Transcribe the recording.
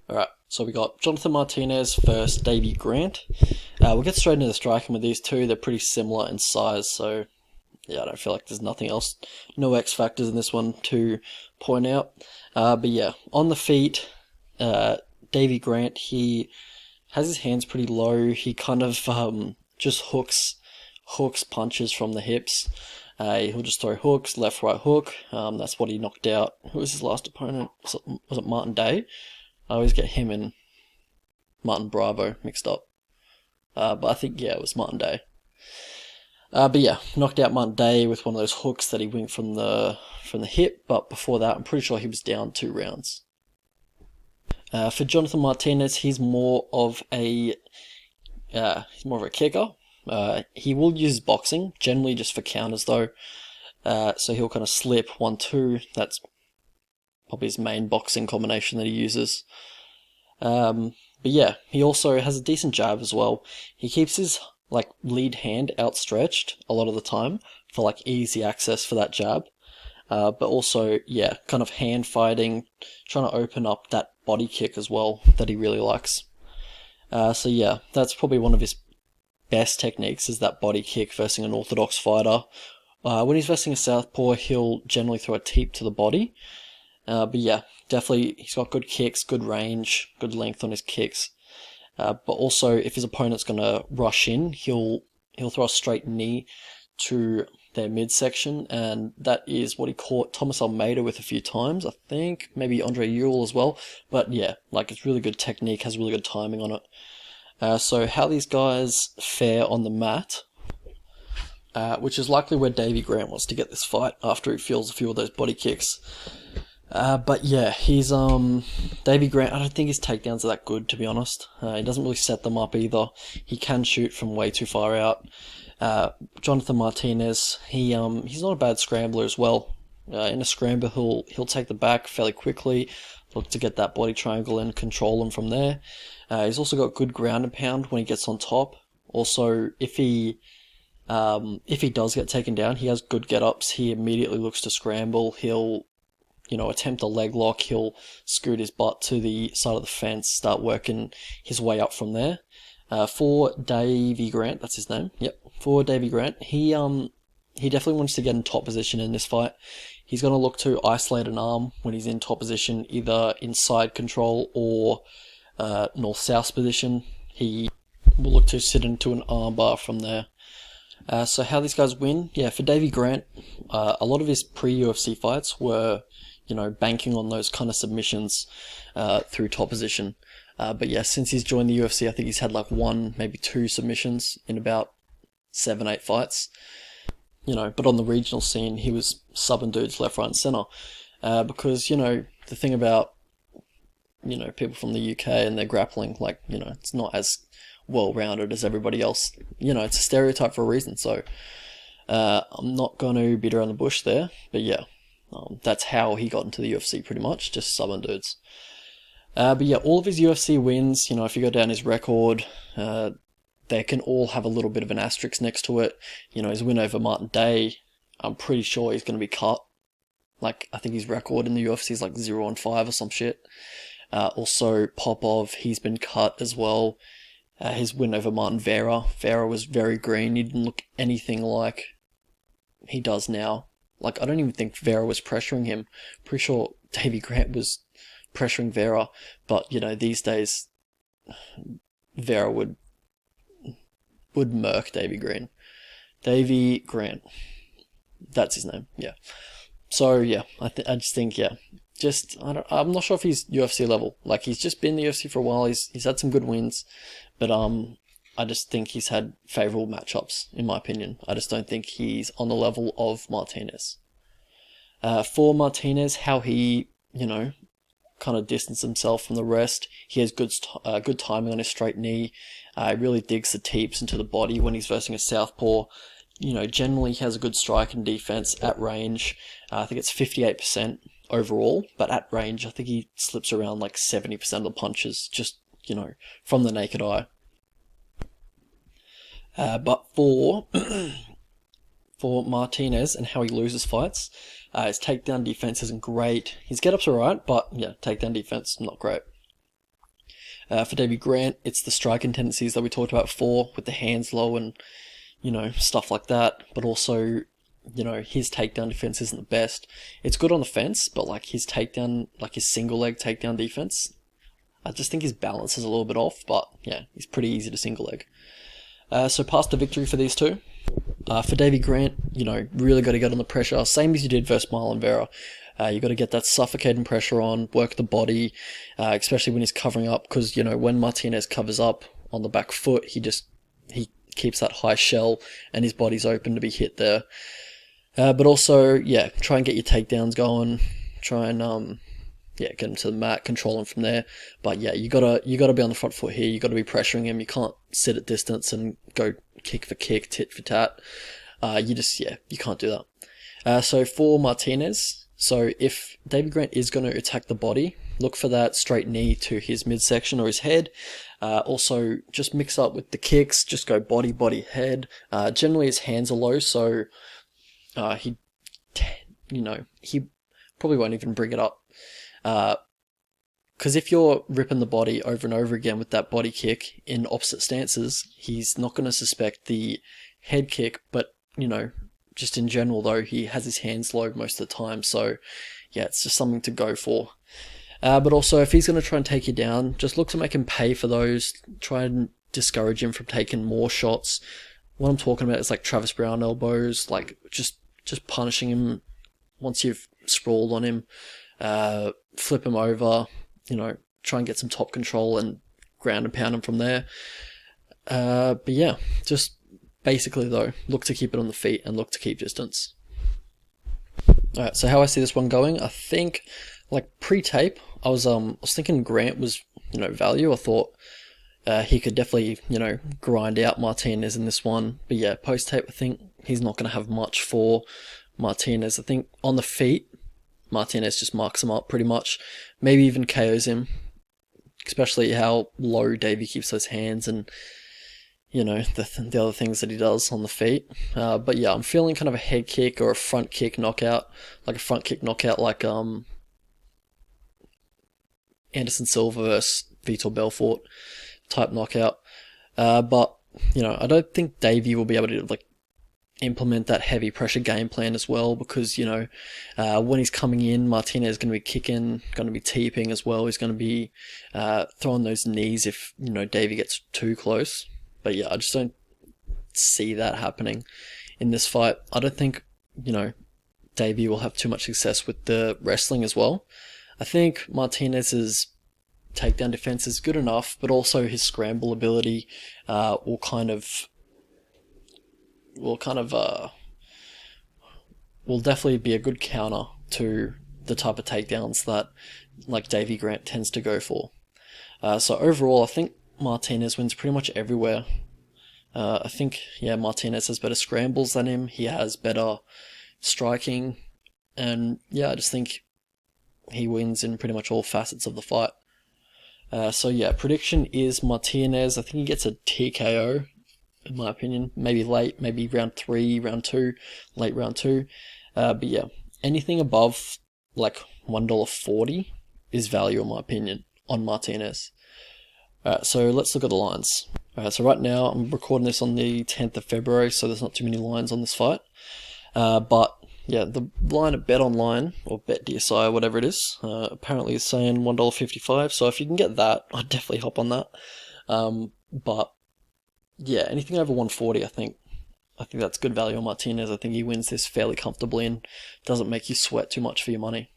Alright, so we got Jonathan Martinez versus Davey Grant. We'll get straight into the striking with these two. They're pretty similar in size, so yeah, I don't feel like there's nothing else, no X factors in this one to point out. But yeah, on the feet, Davey Grant, he has his hands pretty low. He kind of just hooks punches from the hips. He'll just throw hooks, left, right hook. That's what he knocked out. Who was his last opponent? Was it Martin Day? I always get him and Martin Bravo mixed up. But I think, yeah, it was Martin Day. But yeah, knocked out Martin Day with one of those hooks that he winged from the hip. But before that, I'm pretty sure he was down 2 rounds. For Jonathan Martinez, he's more of a kicker. He will use boxing, generally just for counters though. So he'll kind of slip 1-2. That's probably his main boxing combination that he uses. But yeah, he also has a decent jab as well. He keeps his lead hand outstretched a lot of the time for easy access for that jab. But also, yeah, kind of hand fighting, trying to open up that body kick as well that he really likes. So yeah, that's probably one of his best techniques, is that body kick versus an orthodox fighter. When he's versus a southpaw, he'll generally throw a teep to the body. But yeah, definitely he's got good kicks, good range, good length on his kicks. But also, if his opponent's gonna rush in, he'll throw a straight knee to their midsection, and that is what he caught Thomas Almeida with a few times, I think, maybe Andre Ewell as well. But yeah, it's really good technique, has really good timing on it. So how these guys fare on the mat, which is likely where Davey Grant wants to get this fight after he feels a few of those body kicks. But yeah, he's Davey Grant, I don't think his takedowns are that good, to be honest. He doesn't really set them up either. He can shoot from way too far out. Jonathan Martinez, he's not a bad scrambler as well. In a scramble, he'll take the back fairly quickly, look to get that body triangle and control him from there. He's also got good ground and pound when he gets on top. Also, if he does get taken down, he has good get-ups. He immediately looks to scramble. He'll attempt a leg lock. He'll scoot his butt to the side of the fence, start working his way up from there. For Davey Grant, that's his name. Yep. For Davey Grant, he definitely wants to get in top position in this fight. He's going to look to isolate an arm when he's in top position, either inside control or north-south position. He will look to sit into an armbar from there. So how these guys win? Yeah, for Davey Grant, a lot of his pre-UFC fights were, banking on those kind of submissions through top position. But yeah, since he's joined the UFC, I think he's had 1, maybe 2 submissions in about 7-8 fights. But on the regional scene, he was subbing dudes left, right, and center. Because, the thing about, people from the UK and their grappling, it's not as well-rounded as everybody else. It's a stereotype for a reason, so I'm not going to beat around the bush there. But yeah, that's how he got into the UFC pretty much, just subbing dudes. But yeah, all of his UFC wins, if you go down his record, they can all have a little bit of an asterisk next to it. His win over Martin Day, I'm pretty sure he's going to be cut. I think his record in the UFC is 0-5 or some shit. Also, Popov, he's been cut as well. His win over Martin Vera was very green. He didn't look anything like he does now. I don't even think Vera was pressuring him. Pretty sure Davey Grant was pressuring Vera, but these days Vera would murk Davey Grant, that's his name. Yeah. So yeah, I just think, yeah, I'm not sure if he's UFC level. He's just been in the UFC for a while. He's had some good wins, but I just think he's had favorable matchups, in my opinion. I just don't think he's on the level of Martinez. For Martinez, how he kind of distance himself from the rest. He has good timing on his straight knee. He really digs the teeps into the body when he's versing a southpaw. Generally he has a good strike and defense at range. I think it's 58% overall, but at range I think he slips around 70% of the punches, just, from the naked eye. But for Martinez and how he loses fights, his takedown defense isn't great. His get-ups are alright, but yeah, takedown defense not great. For Davey Grant, it's the striking tendencies that we talked about before, with the hands low and, stuff like that. But also, his takedown defense isn't the best. It's good on the fence, but like his takedown, like his single leg takedown defense, I just think his balance is a little bit off. But yeah, he's pretty easy to single leg. So past the victory for these two. For Davey Grant, really got to get on the pressure, same as you did versus Marlon Vera. You got to get that suffocating pressure on, work the body, especially when he's covering up, because when Martinez covers up on the back foot, he keeps that high shell, and his body's open to be hit there. But also, try and get your takedowns going. Try and get him to the mat, control him from there. But you gotta be on the front foot here. You gotta be pressuring him. You can't sit at distance and go kick for kick, tit for tat. You can't do that. So for Martinez, if Davey Grant is going to attack the body, look for that straight knee to his midsection or his head. Also, just mix up with the kicks. Just go body, body, head. Generally, his hands are low, so he probably won't even bring it up. Because if you're ripping the body over and over again with that body kick in opposite stances, he's not going to suspect the head kick, but, just in general though, he has his hands low most of the time, so it's just something to go for. But also, if he's going to try and take you down, just look to make him pay for those, try and discourage him from taking more shots. What I'm talking about is like Travis Brown elbows, like just punishing him once you've sprawled on him. Flip him over, try and get some top control and ground and pound him from there. But just basically though, look to keep it on the feet and look to keep distance. Alright, so how I see this one going, I think, like pre-tape, I was thinking Grant was, value. I thought he could definitely, grind out Martinez in this one. But post-tape, I think he's not going to have much for Martinez. I think on the feet, Martinez just marks him up pretty much. Maybe even KOs him. Especially how low Davey keeps those hands and, the other things that he does on the feet. But I'm feeling kind of a head kick or a front kick knockout. Like a front kick knockout like Anderson Silva versus Vitor Belfort type knockout. But, I don't think Davey will be able to implement that heavy pressure game plan as well, because when he's coming in, Martinez is going to be kicking, going to be teeping as well. He's going to be throwing those knees if Davey gets too close. But I just don't see that happening in this fight. I don't think Davey will have too much success with the wrestling as well. I think Martinez's takedown defense is good enough, but also his scramble ability will definitely be a good counter to the type of takedowns that Davey Grant tends to go for. So overall, I think Martinez wins pretty much everywhere. I think Martinez has better scrambles than him. He has better striking, and I just think he wins in pretty much all facets of the fight. Prediction is Martinez. I think he gets a TKO. In my opinion, maybe late, maybe round 3, round 2, late round 2. But anything above $1.40 is value in my opinion on Martinez. Alright, so let's look at the lines. Alright, so right now I'm recording this on the 10th of February, so there's not too many lines on this fight. But the line at Bet Online, or Bet DSI, whatever it is, apparently is saying $1.55, so if you can get that, I'd definitely hop on that. But anything over 140, I think that's good value on Martinez. I think he wins this fairly comfortably and doesn't make you sweat too much for your money.